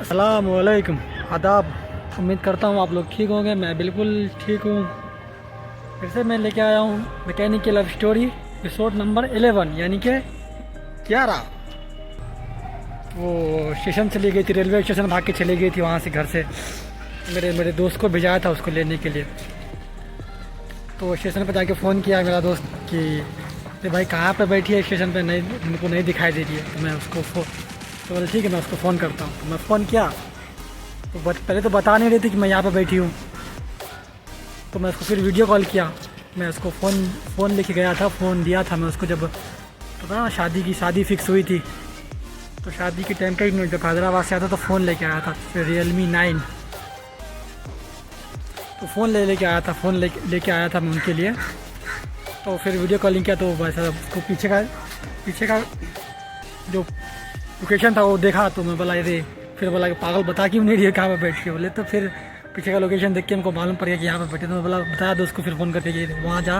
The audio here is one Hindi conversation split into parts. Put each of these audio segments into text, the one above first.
अस्सलाम वालेकुम, आदाब। उम्मीद करता हूँ आप लोग ठीक होंगे। मैं बिल्कुल ठीक हूँ। फिर से मैं लेके आया हूँ मैकेनिक की लव स्टोरी एपिसोड नंबर 11 यानी कि 11। वो स्टेशन चली गई थी, रेलवे स्टेशन भाग के चली गई थी वहाँ से, घर से। मेरे मेरे दोस्त को भेजाया था उसको लेने के लिए। तो स्टेशन पर जाके फ़ोन किया मेरा दोस्त कि अरे भाई कहाँ पे बैठी है, स्टेशन पे नहीं, उनको नहीं दिखाई दे रही है। तो मैं उसको तो बोले ठीक है मैं उसको फ़ोन करता हूँ। तो मैं फ़ोन किया तो पहले तो बता नहीं रही थी कि मैं यहाँ पे बैठी हूँ। तो मैं उसको फिर वीडियो कॉल किया। मैं उसको फ़ोन लेके गया था, फ़ोन दिया था मैं उसको जब पता ना शादी फिक्स हुई थी। तो शादी के टाइम पे मैं जब हैदराबाद से आता तो फ़ोन लेके आया था, फिर Realme 9। तो फ़ोन लेके आया था, फ़ोन लेके आया था मैं उनके लिए। तो फिर वीडियो कॉलिंग किया तो वैसा उसको पीछे का जो लोकेशन था वो देखा। तो मैं बोला अरे, फिर बोला कि पागल बता क्यों नहीं रही है कहाँ पर बैठ के। बोले तो फिर पीछे का लोकेशन देख के हमको मालूम पड़ गया कि यहाँ पर बैठे। तो मैं बोला बताया दोस्त को फिर फ़ोन करके कि वहाँ जा,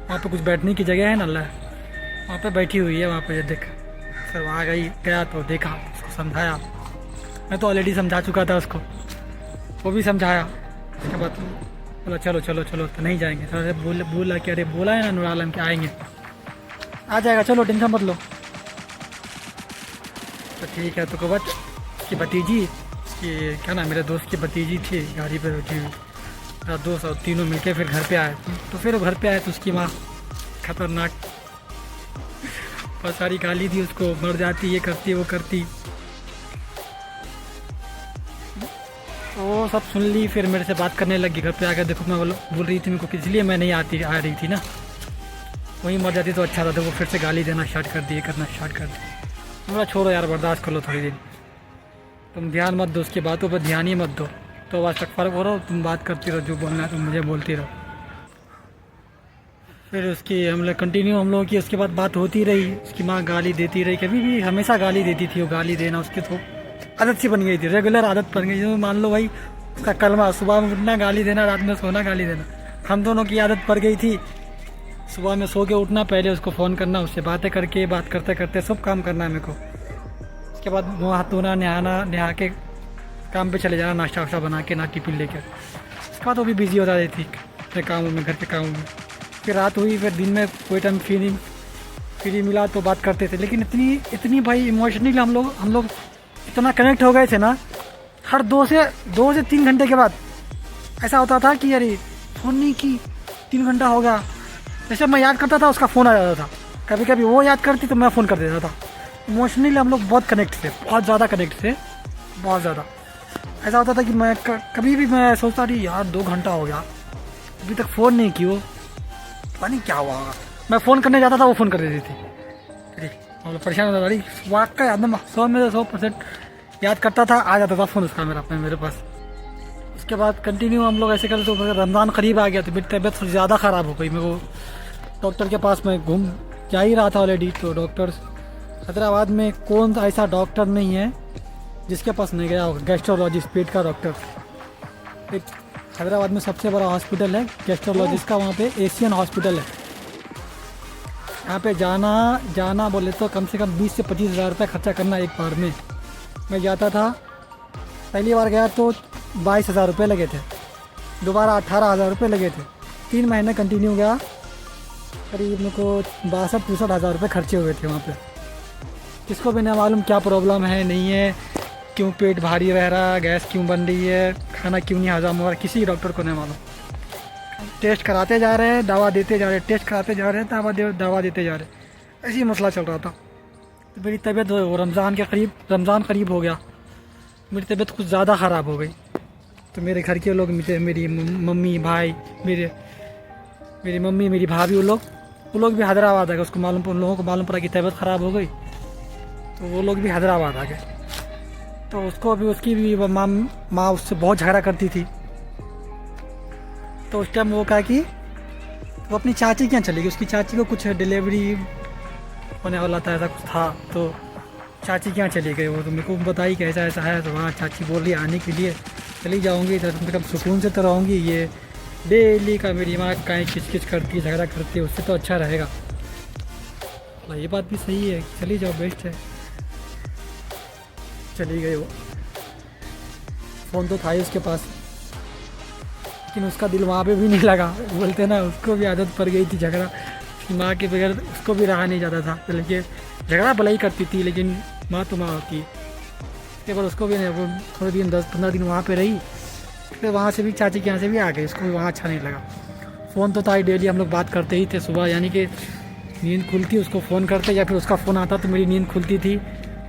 वहाँ पे कुछ बैठने की जगह है ना, अल्लाह वहाँ पे बैठी हुई है, वहाँ पे देख। फिर वहाँ गया तो देखा, उसको समझाया। मैं तो ऑलरेडी समझा चुका था उसको, वो भी समझाया। उसके बाद बोला चलो चलो चलो, तो नहीं जाएंगे। तो अरे बोला कि अरे बोला है ना नूर आलम के आएंगे, आ जाएगा, चलो टेंशन मत लो। तो ठीक है। तो कब की भतीजी कि क्या ना, मेरे दोस्त की भतीजी थी गाड़ी पे बैठी हुई, मेरा दोस्त और तीनों मिलके फिर घर पे आए। तो फिर वो घर पे आए तो उसकी माँ खतरनाक बहुत सारी गाली दी उसको, मर जाती, ये करती वो करती। वो सब सुन ली, फिर मेरे से बात करने लगी घर पे आकर। देखो मैं बोल रही थी मेरे को किस लिए मैं नहीं आ रही थी ना, वहीं मर जाती तो अच्छा था। तो वो फिर से गाली देना स्टार्ट कर दिए, करना स्टार्ट कर दिए। बोला छोड़ो यार, बर्दाश्त कर लो थोड़ी दिन, तुम ध्यान मत दो उसकी बातों पर, ध्यान ही मत दो। तो आज तक फ़र्क हो रहा हो, तुम बात करती रहो, जो बोलना है तुम मुझे बोलती रहो। फिर उसकी हम लोगों की उसके बाद बात होती रही। उसकी माँ गाली देती रही, कभी भी हमेशा गाली देती थी वो, गाली देना उसकी तो आदत सी बन गई थी, रेगुलर आदत बन गई। जो मान लो भाई उसका कलमा, सुबह में उठना गाली देना, रात में सोना गाली देना। हम दोनों की आदत पड़ गई थी। सुबह में सो के उठना, पहले उसको फ़ोन करना, उससे बातें करके, बात करते करते सब काम करना है मेरे को। उसके बाद मुँह हाथ धोना, नहा के काम पे चले जाना, नाश्ता वाश्ता बना के ना, टिफिन लेकर। उसके बाद वो भी बिज़ी हो जाती थी अपने कामों में, घर के कामों में। फिर रात हुई, फिर दिन में कोई टाइम फ्री मिला तो बात करते थे। लेकिन इतनी भाई इमोशनली हम लोग इतना कनेक्ट हो गए थे ना, हर 2 से 3 घंटे के बाद ऐसा होता था कि अरे फ़ोन नहीं की, 3 घंटा हो गया। जैसे मैं याद करता था उसका फ़ोन आ जाता था, कभी कभी वो याद करती तो मैं फ़ोन कर देता था। इमोशनली हम लोग बहुत कनेक्ट थे, बहुत ज़्यादा कनेक्ट थे, बहुत ज़्यादा। ऐसा होता था कि मैं कभी भी मैं सोचता रही यार 2 घंटा हो गया अभी तक फ़ोन नहीं की, वो पता नहीं क्या हुआ होगा। मैं फ़ोन करने जाता था, वो फ़ोन कर देती थी। अरे हम लोग परेशान होता था। अरे वाकई एकदम 100% याद करता था, आ जाता था फ़ोन उसका मेरे पास। उसके बाद कंटिन्यू हम लोग ऐसे करते। तो रमज़ान करीब आ गया तो मेरी तबीयत थोड़ी ज़्यादा ख़राब हो गई। मेरे को डॉक्टर के पास मैं घूम जा ही रहा था ऑलरेडी। तो डॉक्टर हैदराबाद में कौन सा ऐसा डॉक्टर नहीं है जिसके पास नहीं गया होगा, गैस्ट्रोलॉजिस्ट, पेट का डॉक्टर। एक हैदराबाद में सबसे बड़ा हॉस्पिटल है गैस्ट्रोलॉजिस्ट का, वहाँ पे एशियन हॉस्पिटल है। यहाँ पे जाना बोले तो कम से कम 20 से 25 हज़ार रुपये खर्चा करना एक बार में। मैं जाता था, पहली बार गया तो 22 हज़ार रुपये लगे थे, दोबारा 18 हज़ार रुपये लगे थे। 3 महीने कंटिन्यू गया, करीब मेरे को 62-63 हज़ार रुपये खर्चे हुए थे वहाँ पे। किसको भी नहीं मालूम क्या प्रॉब्लम है, नहीं है, क्यों पेट भारी रह रहा, गैस क्यों बन रही है, खाना क्यों नहीं हजम हो रहा, किसी डॉक्टर को नहीं मालूम। टेस्ट कराते जा रहे हैं, दवा देते जा रहे हैं, टेस्ट कराते जा रहे हैं, दवा देते जा रहे हैं। ऐसी मसला चल रहा था। तो मेरी तबीयत रमज़ान करीब हो गया, मेरी तबीयत कुछ ज़्यादा ख़राब हो गई। तो मेरे घर के लोग, मेरी मम्मी भाई, मेरी मम्मी, मेरी भाभी, वो लोग भी हैदराबाद आ गए। उन लोगों को मालूम पड़ा कि तबीयत ख़राब हो गई, तो वो लोग भी हैदराबाद आ गए। तो उसकी भी माँ उससे बहुत झगड़ा करती थी। तो उस टाइम वो कहा कि वो अपनी चाची के यहाँ चली गई। उसकी चाची को कुछ डिलीवरी होने वाला था, ऐसा कुछ था। तो चाची के यहाँ चली गई वो। तो मेरे को बताई कि ऐसा ऐसा है। तो वहाँ चाची बोल रही आने के लिए, चली जाऊँगी तो कम सुकून से तो रहूँगी। ये डेली का मेरी माँ कहीं किच करती, झगड़ा करती है, उससे तो अच्छा रहेगा। ये बात भी सही है, चली जाओ, बेस्ट है। चली गई वो। फ़ोन तो था ही उसके पास, लेकिन उसका दिल वहाँ पे भी नहीं लगा। बोलते ना, उसको भी आदत पड़ गई थी झगड़ा, उसकी माँ के बगैर उसको भी रहा नहीं जाता था। लेकिन झगड़ा भला ही करती थी, लेकिन माँ तो माँ होती है। उसके बाद उसको भी नहीं, वो थोड़े दिन 10-15 दिन वहाँ पे रही, फिर वहाँ से भी चाची के यहाँ से भी आ गई, उसको भी वहाँ अच्छा नहीं लगा। फ़ोन तो था ही, डेली हम लोग बात करते ही थे। सुबह यानी कि नींद खुलती उसको फ़ोन करते, या फिर उसका फ़ोन आता तो मेरी नींद खुलती थी।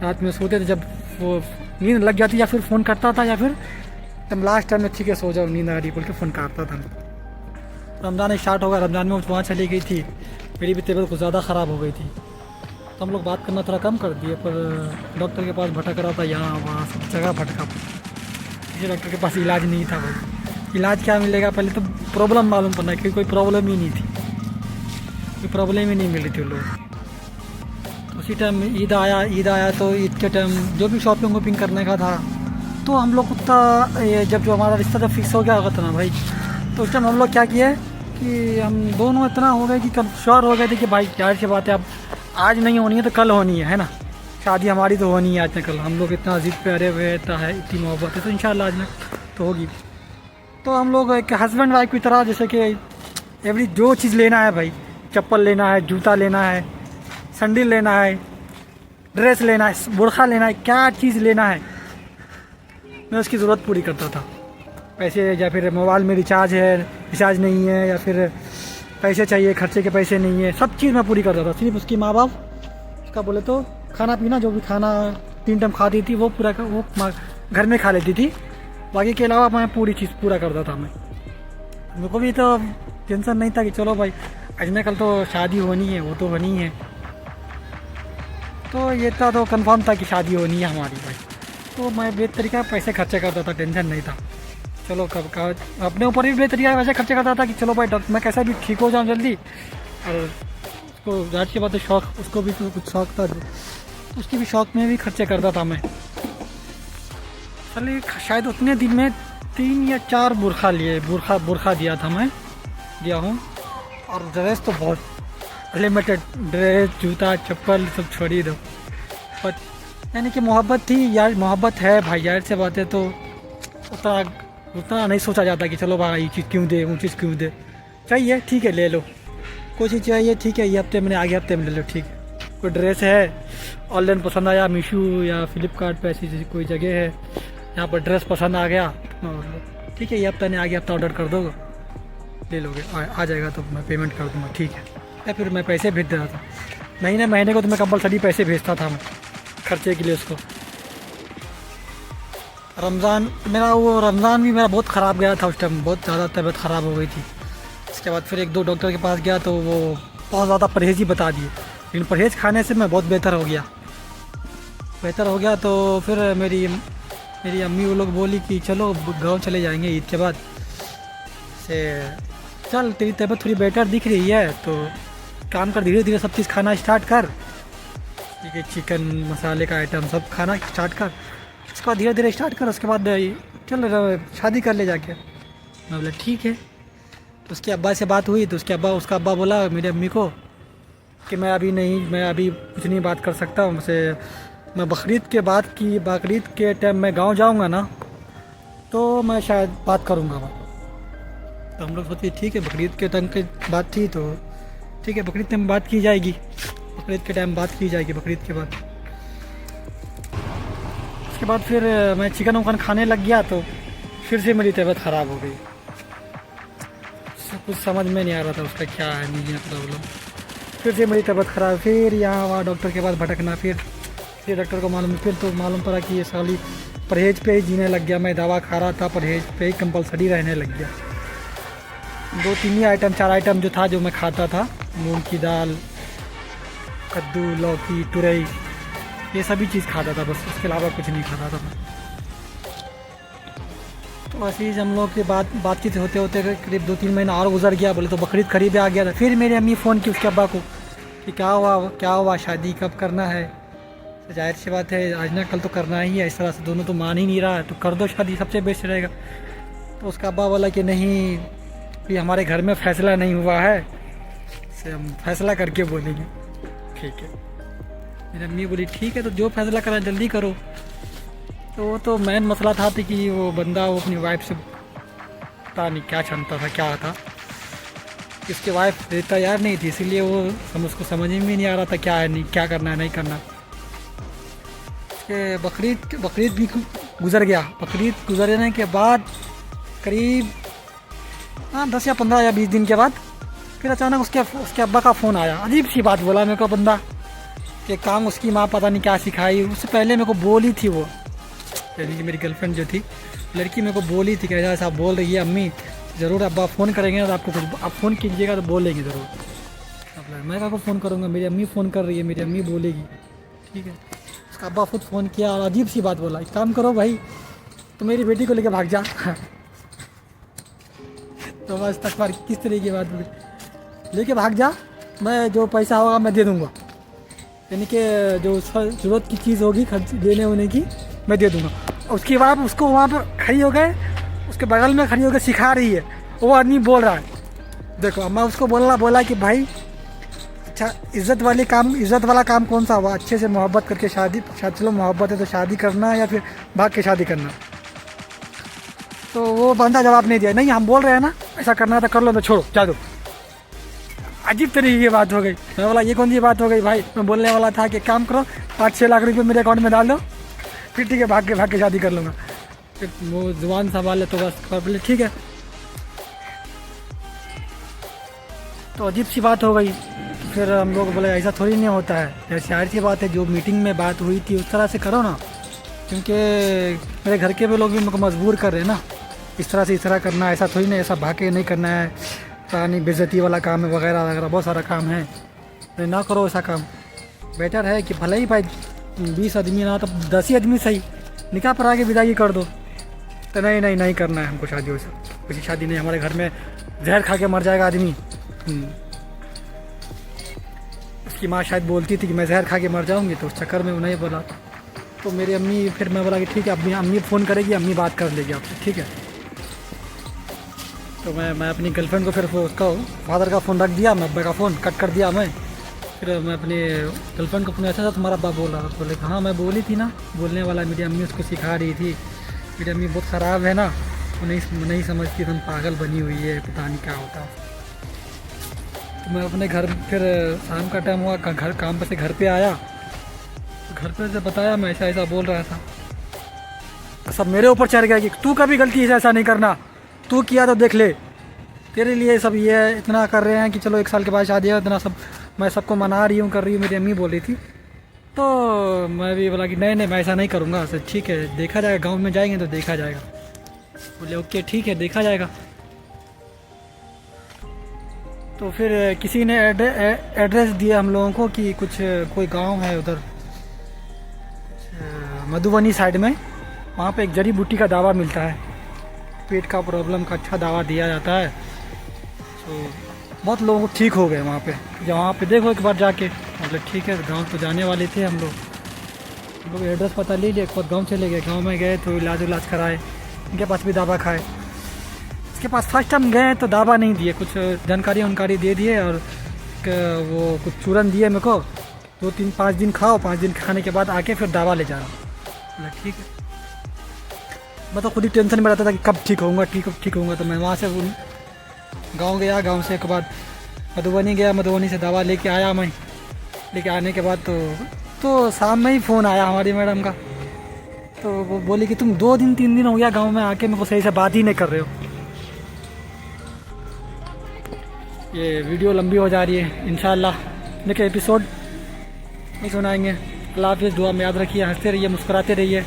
रात में सोते थे, जब वो नींद लग जाती या फिर फ़ोन करता था, या फिर तब लास्ट टाइम में ठीक है सो जाओ, नींद आ रही बोल के फ़ोन करता था। रमज़ान स्टार्ट होगा, रमज़ान में वहाँ चली गई थी, मेरी भी तबीयत कुछ ज़्यादा ख़राब हो गई थी, तो हम लोग बात करना थोड़ा कम कर दिए। पर डॉक्टर के पास भटक रहा था, यहाँ वहाँ सब जगह भटका। किसी डॉक्टर के पास इलाज नहीं था भाई। इलाज क्या मिलेगा, पहले तो प्रॉब्लम मालूम पड़ना, क्योंकि कोई प्रॉब्लम ही नहीं थी, कोई प्रॉब्लम ही नहीं मिली थी लोग। तो उसी टाइम ईद आया तो ईद के टाइम जो भी शॉपिंग वॉपिंग करने का था, तो हम लोग उतना जब जो हमारा रिश्ता जब फिक्स हो गया होगा था ना भाई, तो उस टाइम हम लोग क्या किए कि हम दोनों इतना हो गए कि श्योर हो गए थे कि भाई जाहिर सी बात है, अब आज नहीं होनी है तो कल होनी है ना। शादी हमारी तो होनी है आज न कल। हम लोग इतना ज़िद पे अरे हुए है, इतनी मोहब्बत है, तो इंशाल्लाह आज न तो होगी। तो हम लोग एक हस्बैंड वाइफ की तरह, जैसे कि एवरी जो चीज़ लेना है भाई, चप्पल लेना है, जूता लेना है, सैंडल लेना है, ड्रेस लेना है, बुर्खा लेना है, क्या चीज़ लेना है, मैं उसकी ज़रूरत पूरी करता था। पैसे, या फिर मोबाइल में रिचार्ज नहीं है, या फिर पैसे चाहिए, खर्चे के पैसे नहीं है, सब चीज़ मैं पूरी करता था। सिर्फ उसकी माँ बाप, उसका बोले तो खाना पीना, जो भी खाना 3 टाइम खाती थी वो पूरा वो घर में खा लेती थी, बाकी के अलावा मैं पूरी चीज़ पूरा करता था। मेरे को भी तो टेंशन नहीं था कि चलो भाई आज न कल तो शादी होनी है, वो तो होनी है, तो ये था तो कंफर्म था कि शादी होनी है हमारी भाई। तो मैं बेतरीका पैसे खर्चे करता था, टेंशन नहीं था। चलो कब का अपने ऊपर भी बेतरीका वैसे खर्चे करता था कि चलो भाई मैं कैसा भी ठीक हो जाऊँ जल्दी। और उसको जाहिर सी बात है शौक, उसको भी तो कुछ शौक था, तो उसकी भी शौक में भी खर्चे करता था मैं। चलिए शायद उतने दिन में 3 या 4 बुरखा दिया हूँ। और ड्रेस तो बहुत लिमिटेड, ड्रेस, जूता, चप्पल सब छोड़ ही दो। पर यानी कि मोहब्बत थी यार, मोहब्बत है भाई, जाहिर से बात है, तो उतना नहीं सोचा जाता कि चलो भाई ये चीज़ क्यों दे, वो चीज़ क्यों दे। चाहिए ठीक है ले लो, कोई चीज़ चाहिए ठीक है, ये हफ्ते में आगे हफ्ते में ले लो, ठीक है। कोई ड्रेस है ऑनलाइन पसंद आया, मीशो या फ्लिपकार्ट पे ऐसी कोई जगह है यहाँ पर ड्रेस पसंद आ गया, ठीक है, ये हफ्ता नहीं आगे हफ्ता ऑर्डर कर दो, ले लोगे, आ जाएगा तो मैं पेमेंट कर दूँगा, ठीक है। या फिर मैं पैसे भेज देता था, महीने को तो मैं कंपलसरी पैसे भेजता था मैं खर्चे के लिए उसको। रमज़ान भी मेरा बहुत ख़राब गया था उस टाइम, बहुत ज़्यादा तबीयत ख़राब हो गई थी। इसके बाद फिर 1-2 डॉक्टर के पास गया तो वो बहुत ज़्यादा परहेज़ ही बता दिए, लेकिन परहेज़ खाने से मैं बहुत बेहतर हो गया। तो फिर मेरी अम्मी वो लोग बोली कि चलो गाँव चले जाएंगे ईद के बाद से, चल तेरी तबीयत थोड़ी बेटर दिख रही है तो काम कर, धीरे धीरे सब चीज़ खाना स्टार्ट कर, ठीक है, चिकन मसाले का आइटम सब खाना स्टार्ट कर, उसके बाद धीरे धीरे स्टार्ट कर, उसके बाद चल शादी कर ले जाके। मैं बोला ठीक है। तो उसके अब्बा से बात हुई तो उसका अब्बा बोला मेरी अम्मी को कि मैं अभी कुछ नहीं बात कर सकता हूँ, मैं बकरीद के टाइम मैं गांव जाऊँगा ना तो मैं शायद बात करूँगा। तो हम लोग सोचे ठीक है, बकरीद के टाइम की बात थी तो ठीक है, बकरीद टाइम बात की जाएगी, बकरीद के बाद। उसके बाद फिर मैं चिकन वकन खाने लग गया तो फिर से मेरी तबीयत ख़राब हो गई। कुछ समझ में नहीं आ रहा था उसका क्या है, नहीं है प्रॉब्लम। फिर से मेरी तबीयत ख़राब, फिर यहाँ वहाँ डॉक्टर के पास भटकना, फिर डॉक्टर को मालूम पड़ा कि ये साली परहेज पे ही जीने लग गया। मैं दवा खा रहा था, परहेज पे ही कंपलसरी रहने लग गया। 2-3 ही आइटम 4 आइटम जो था जो मैं खाता था, मूंग की दाल, कद्दू, लौकी, तुरई, ये सभी चीज़ खाता था बस, उसके अलावा कुछ नहीं खाता था मैं। तो ऐसे ही हम लोग की बातचीत होते करीब 2-3 महीना और गुजर गया। बोले तो बकरीद करीब आ गया था। फिर मेरी अम्मी फ़ोन की उसके अब्बा को कि क्या हुआ शादी कब करना है। तो जाहिर सी बात है आज ना कल तो करना ही है, इस तरह से दोनों तो मान ही नहीं रहा है, तो कर दो शादी, सबसे बेस्ट रहेगा। तो उसका अब्बा बोला कि नहीं, कि हमारे घर में फ़ैसला नहीं हुआ है, से हम फैसला करके बोलेंगे। ठीक है, मेरी अम्मी बोली ठीक है, तो जो फैसला करना जल्दी करो। तो वो तो मेन मसला था कि वो बंदा वो अपनी वाइफ से पता नहीं क्या क्षमता था, क्या था, इसकी वाइफ तैयार नहीं थी, इसीलिए वो उसको समझ में नहीं आ रहा था क्या है, नहीं क्या करना है, नहीं करना। कि बकरीद भी गुज़र गया। बकरीद गुजरने के बाद करीब 10 या 15 या 20 दिन के बाद फिर अचानक उसके अब्बा का फ़ोन आया। अजीब सी बात बोला मेरे को बंदा कि काम उसकी माँ पता नहीं क्या सिखाई। उससे पहले मेरे को बोली थी वो, यानी कि मेरी गर्लफ्रेंड जो थी लड़की, मेरे को बोली थी कि ऐसा बोल रही है अम्मी, ज़रूर अब्बा फ़ोन करेंगे तो आपको कुछ आप फ़ोन कीजिएगा तो बोलेंगे ज़रूर। मतलब मैं को फ़ोन करूँगा, मेरी अम्मी फ़ोन कर रही है, मेरी अम्मी बोलेगी, ठीक है। उसका अब्बा खुद फ़ोन किया और अजीब सी बात बोला, एक काम करो भाई, तो मेरी बेटी को लेकर भाग जा। तो बस तक बार किस तरीके की बात बोली, लेके भाग जा, मैं जो पैसा होगा मैं दे दूँगा, यानी कि जो ज़रूरत की चीज़ होगी खर्च देने होने की मैं दे दूँगा। उसके बाद उसको वहाँ पर खड़ी हो गए, उसके बगल में खड़ी होकर सिखा रही है। वो आदमी बोल रहा है, देखो मैं उसको बोला कि भाई अच्छा इज़्ज़त वाला काम कौन सा हुआ, अच्छे से मोहब्बत करके शादी चलो मोहब्बत है तो शादी करना या फिर भाग के शादी करना। तो वो बंदा जवाब नहीं दिया, नहीं हम बोल रहे हैं ना ऐसा करना था कर लो, तो छोड़ो जा दो। अजीब तरीके की बात हो गई। मैं बोला ये कौन सी बात हो गई भाई, मैं बोलने वाला था कि काम करो 5-6 लाख रुपये मेरे अकाउंट में डाल दो, फिर ठीक है भाग के शादी कर लूँगा। फिर वो जुबान संभाल ले तो बस बोले ठीक है। तो अजीब सी बात हो गई। फिर हम लोग बोले ऐसा थोड़ी नहीं होता है, शायर सी बात है, जो मीटिंग में बात हुई थी उस तरह से करो ना, क्योंकि मेरे घर के भी लोग भी मेरे को मजबूर कर रहे हैं ना, इस तरह करना, ऐसा थोड़ी नहीं, ऐसा भागे नहीं करना है, नहीं बेइज्जती वाला काम है वगैरह वगैरह बहुत सारा काम है, तो ना करो ऐसा काम। बेटर है कि भले ही भाई 20 आदमी ना तो 10 ही आदमी सही निकाह पर आके विदाई कर दो। तो नहीं करना है हमको शादी, वैसे कुछ शादी नहीं, हमारे घर में जहर खा के मर जाएगा आदमी। उसकी माँ शायद बोलती थी कि मैं जहर खा के मर जाऊंगी, तो उस चक्कर में उन्हें बोला। तो मेरी अम्मी, फिर मैं बोला कि ठीक है अम्मी फ़ोन करेगी, अम्मी बात कर लेगी आपसे, ठीक है। तो मैं अपनी गर्लफ्रेंड को फिर उसका फादर का फ़ोन रख दिया, मैं अब्बा का फ़ोन कट कर दिया मैं। फिर मैं अपनी गर्लफ्रेंड को फ़ोन ऐसा था तुम्हारा अब्बा बोल रहा था, बोले हाँ मैं बोली थी ना, बोलने वाला मेरी अम्मी उसको सिखा रही थी, मेरी अम्मी बहुत ख़राब है ना, वो नहीं समझती, तुम पागल बनी हुई है, पता नहीं क्या होता। तो मैं अपने घर, फिर शाम का टाइम हुआ, काम पर से घर पे आया, घर पे से बताया मैं ऐसा बोल रहा था। सब मेरे ऊपर चढ़ गया कि तू कभी गलती से ऐसा नहीं करना, तू किया तो देख ले, तेरे लिए सब ये इतना कर रहे हैं कि चलो 1 साल के बाद शादी है, इतना सब मैं सबको मना रही हूँ कर रही हूँ, मेरी अम्मी बोल रही थी। तो मैं भी बोला कि नहीं मैं ऐसा नहीं करूँगा, सर ठीक है देखा जाएगा, गाँव में जाएंगे तो देखा जाएगा। बोले ओके ठीक है देखा जाएगा। तो फिर किसी ने एड्रेस दिया हम लोगों को कि कोई गांव है उधर मधुबनी साइड में, वहाँ पे एक जड़ी बूटी का दवा मिलता है, पेट का प्रॉब्लम का अच्छा दवा दिया जाता है। तो बहुत लोगों को ठीक हो गए वहाँ पे, वहाँ पे देखो एक बार जाके। मतलब ठीक है, गांव तो जाने वाले थे हम लोग एड्रेस पता ले लिया, खुद गाँव चले गए, गाँव में गए तो इलाज कराए, उनके पास भी दवा खाए। इसके पास फर्स्ट टाइम गए तो दवा नहीं दिए, कुछ जानकारी दे दिए और वो कुछ चूरन दिए मेरे को, 2-3-5 दिन खाओ, 5 दिन खाने के बाद आके फिर दवा ले जा रहा हूँ। ठीक है, मैं तो खुद ही टेंशन में रहता था कि कब ठीक होऊंगा। तो मैं वहाँ से गांव गया, गांव से एक बाद मधुबनी गया, मधुबनी से दवा लेके आया मैं। लेके आने के बाद तो शाम में ही फ़ोन आया हमारी मैडम का, तो वो बोली कि तुम 2-3 दिन हो गया गांव में आके मेरे को सही से बात ही नहीं कर रहे हो। ये वीडियो लंबी हो जा रही है, इंशाल्लाह नेक्स्ट एपिसोड नहीं सुनाएंगे। अल्लाह हाफ़िज़, दुआ में याद रखिए, हंसते रहिए, मुस्कुराते रहिए।